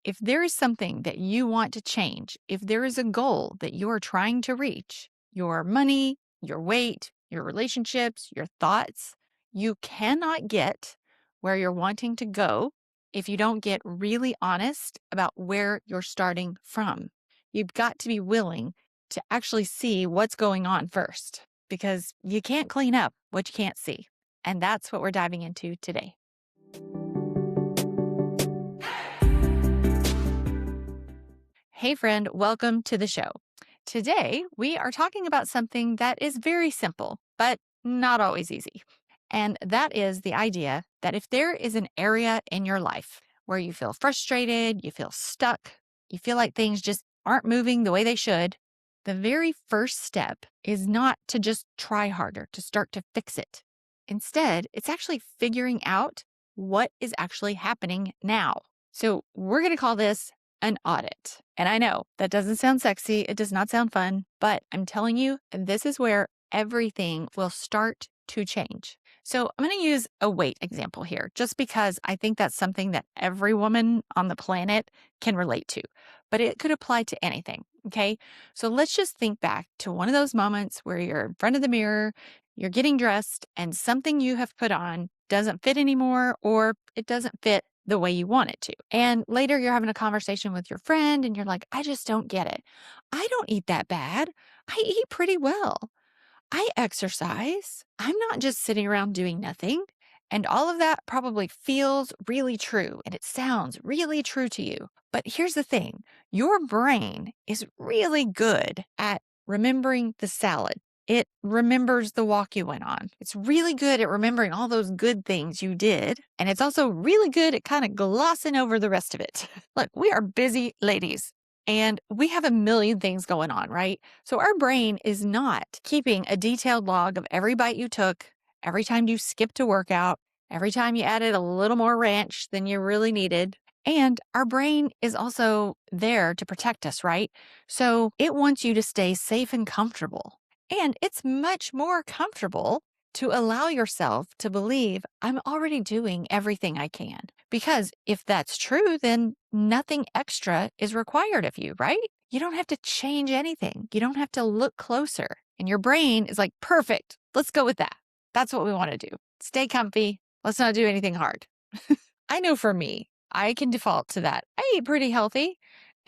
If there is something that you want to change, if there is a goal that you are trying to reach, your money, your weight, your relationships, your thoughts, you cannot get where you're wanting to go if you don't get really honest about where you're starting from. You've got to be willing to actually see what's going on first because you can't clean up what you can't see. And that's what we're diving into today. Hey, friend, welcome to the show. Today, we are talking about something that is very simple, but not always easy. And that is the idea that if there is an area in your life where you feel frustrated, you feel stuck, you feel like things just aren't moving the way they should, the very first step is not to just try harder to start to fix it. Instead, it's actually figuring out what is actually happening now. So we're going to call this an audit. And I know that doesn't sound sexy. It does not sound fun, but I'm telling you, this is where everything will start to change. So I'm going to use a weight example here, just because I think that's something that every woman on the planet can relate to, but it could apply to anything. Okay. So let's just think back to one of those moments where you're in front of the mirror, you're getting dressed, and something you have put on doesn't fit anymore, or it doesn't fit the way you want it to. And later you're having a conversation with your friend and you're like, I just don't get it. I don't eat that bad. I eat pretty well. I exercise. I'm not just sitting around doing nothing. And all of that probably feels really true and it sounds really true to you. But here's the thing, your brain is really good at remembering the salad. It remembers the walk you went on. It's really good at remembering all those good things you did. And it's also really good at kind of glossing over the rest of it. Look, we are busy ladies and we have a million things going on, right? So our brain is not keeping a detailed log of every bite you took, every time you skipped a workout, every time you added a little more ranch than you really needed. And our brain is also there to protect us, right? So it wants you to stay safe and comfortable. And it's much more comfortable to allow yourself to believe I'm already doing everything I can. Because if that's true, then nothing extra is required of you, right? You don't have to change anything. You don't have to look closer. And your brain is like, perfect, let's go with that. That's what we want to do. Stay comfy. Let's not do anything hard. I know for me, I can default to that. I eat pretty healthy.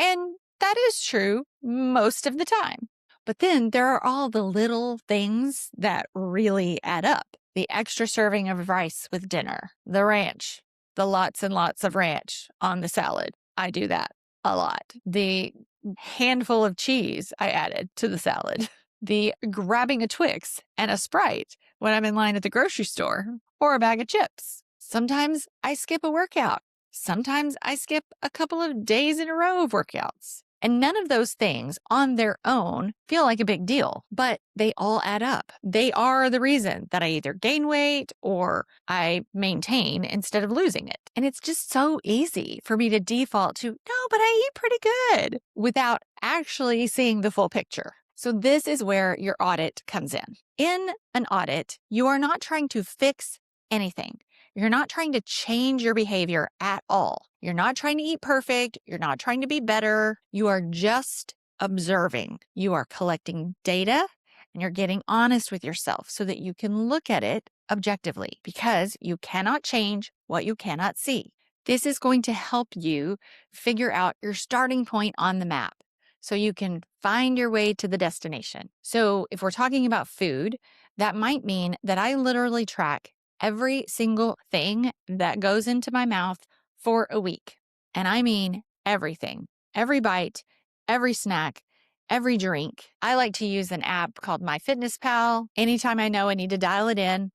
And that is true most of the time. But then there are all the little things that really add up. The extra serving of rice with dinner, the ranch, the lots and lots of ranch on the salad. I do that a lot. The handful of cheese I added to the salad, the grabbing a Twix and a Sprite when I'm in line at the grocery store, or a bag of chips. Sometimes I skip a workout. Sometimes I skip a couple of days in a row of workouts. And none of those things on their own feel like a big deal, but they all add up. They are the reason that I either gain weight or I maintain instead of losing it. And it's just so easy for me to default to, no, but I eat pretty good without actually seeing the full picture. So this is where your audit comes in. In an audit, you are not trying to fix anything. You're not trying to change your behavior at all. You're not trying to eat perfect. You're not trying to be better. You are just observing. You are collecting data and you're getting honest with yourself so that you can look at it objectively because you cannot change what you cannot see. This is going to help you figure out your starting point on the map so you can find your way to the destination. So if we're talking about food, that might mean that I literally track every single thing that goes into my mouth for a week. And I mean everything, every bite, every snack, every drink. I like to use an app called MyFitnessPal. Anytime I know I need to dial it in,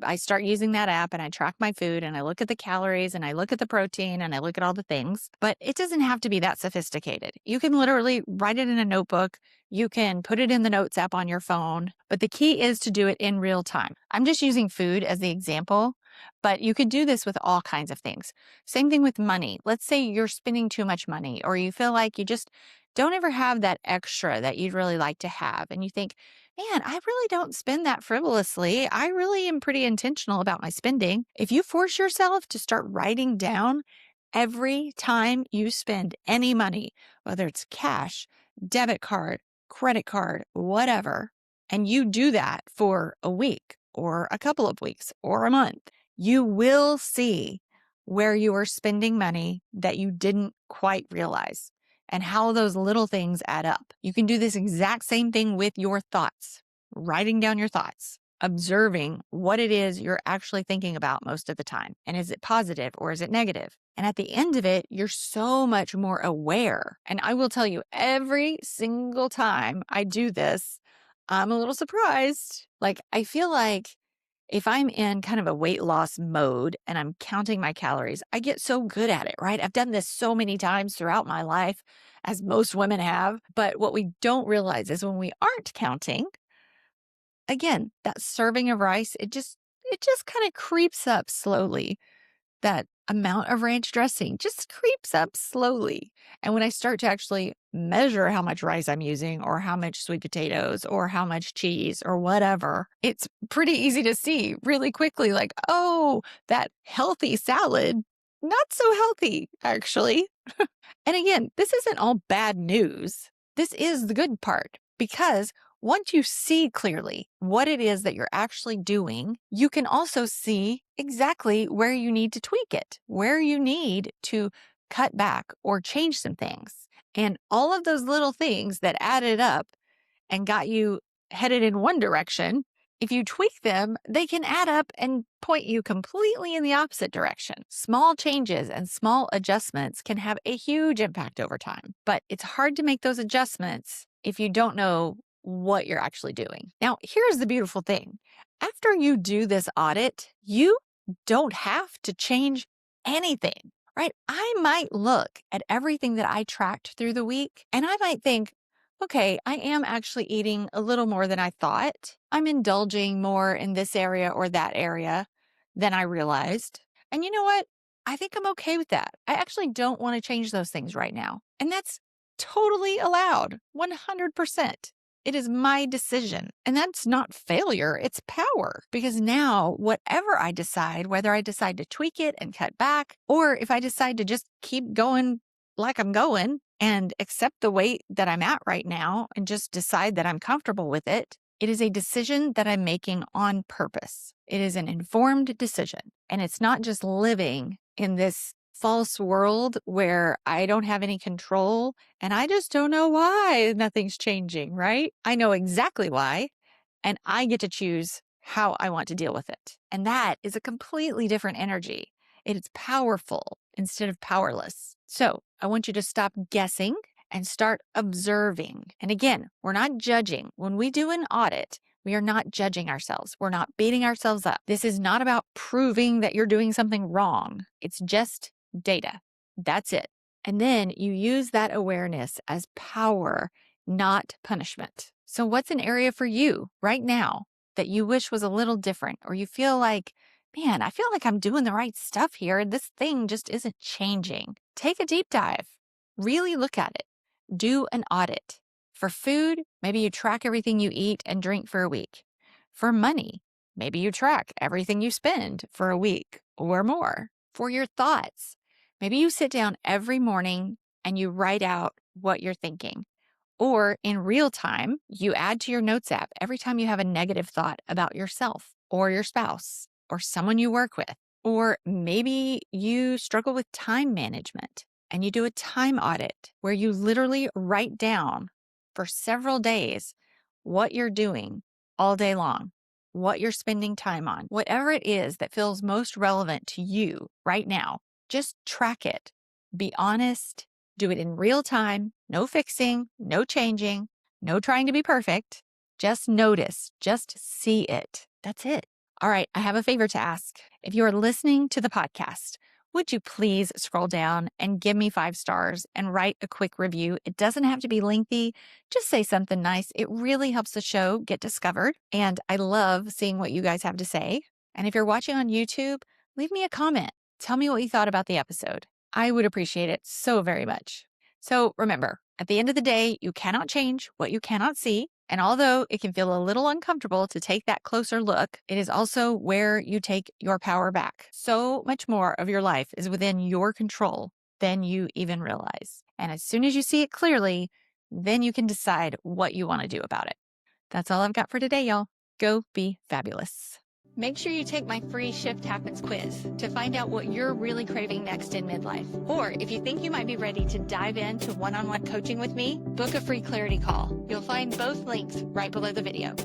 I start using that app and I track my food and I look at the calories and I look at the protein and I look at all the things. But it doesn't have to be that sophisticated. You can literally write it in a notebook. You can put it in the Notes app on your phone. But the key is to do it in real time. I'm just using food as the example, but you could do this with all kinds of things. Same thing with money. Let's say you're spending too much money or you feel like you just don't ever have that extra that you'd really like to have. And you think, man, I really don't spend that frivolously. I really am pretty intentional about my spending. If you force yourself to start writing down Every time you spend any money, whether it's cash, debit card, credit card, whatever, and you do that for a week or a couple of weeks or a month, you will see where you are spending money that you didn't quite realize and how those little things add up. You can do this exact same thing with your thoughts, writing down your thoughts, observing what it is you're actually thinking about most of the time. And is it positive or is it negative? And at the end of it, you're so much more aware. And I will tell you, every single time I do this, I'm a little surprised. Like, I feel like if I'm in kind of a weight loss mode and I'm counting my calories, I get so good at it, right? I've done this so many times throughout my life, as most women have. But what we don't realize is when we aren't counting, again, that serving of rice, it just kind of creeps up slowly. That amount of ranch dressing just creeps up slowly. And when I start to actually measure how much rice I'm using or how much sweet potatoes or how much cheese or whatever, it's pretty easy to see really quickly, like, oh, that healthy salad, not so healthy, actually. And again, this isn't all bad news. This is the good part because once you see clearly what it is that you're actually doing, you can also see exactly where you need to tweak it, where you need to cut back or change some things. And all of those little things that added up and got you headed in one direction, if you tweak them, they can add up and point you completely in the opposite direction. Small changes and small adjustments can have a huge impact over time, but it's hard to make those adjustments if you don't know what you're actually doing. Now, here's the beautiful thing. After you do this audit, you don't have to change anything, right? I might look at everything that I tracked through the week and I might think, okay, I am actually eating a little more than I thought. I'm indulging more in this area or that area than I realized. And you know what? I think I'm okay with that. I actually don't want to change those things right now. And that's totally allowed, 100%. It is my decision. And that's not failure, it's power. Because now, whatever I decide, whether I decide to tweak it and cut back, or if I decide to just keep going like I'm going and accept the weight that I'm at right now and just decide that I'm comfortable with it, it is a decision that I'm making on purpose. It is an informed decision. And it's not just living in this false world where I don't have any control and I just don't know why nothing's changing, right? I know exactly why, and I get to choose how I want to deal with it. And that is a completely different energy. It is powerful instead of powerless. So I want you to stop guessing and start observing. And again, we're not judging. When we do an audit, we are not judging ourselves. We're not beating ourselves up. This is not about proving that you're doing something wrong. It's just data. That's it. And then you use that awareness as power, not punishment. So what's an area for you right now that you wish was a little different, or you feel like, man, I feel like I'm doing the right stuff here and this thing just isn't changing? Take a deep dive. Really look at it. Do an audit. For food, maybe you track everything you eat and drink for a week. For money, maybe you track everything you spend for a week or more. For your thoughts, maybe you sit down every morning and you write out what you're thinking. Or in real time, you add to your notes app every time you have a negative thought about yourself or your spouse or someone you work with. Or maybe you struggle with time management and you do a time audit where you literally write down for several days what you're doing all day long, what you're spending time on, whatever it is that feels most relevant to you right now. Just track it. Be honest. Do it in real time. No fixing, no changing, no trying to be perfect. Just notice, just see it. That's it. All right, I have a favor to ask. If you are listening to the podcast, would you please scroll down and give me 5 stars and write a quick review? It doesn't have to be lengthy. Just say something nice. It really helps the show get discovered. And I love seeing what you guys have to say. And if you're watching on YouTube, leave me a comment. Tell me what you thought about the episode. I would appreciate it so very much. So remember, at the end of the day, you cannot change what you cannot see. And although it can feel a little uncomfortable to take that closer look, it is also where you take your power back. So much more of your life is within your control than you even realize. And as soon as you see it clearly, then you can decide what you want to do about it. That's all I've got for today, y'all. Go be fabulous. Make sure you take my free Shift Happens quiz to find out what you're really craving next in midlife. Or if you think you might be ready to dive into one-on-one coaching with me, book a free clarity call. You'll find both links right below the video.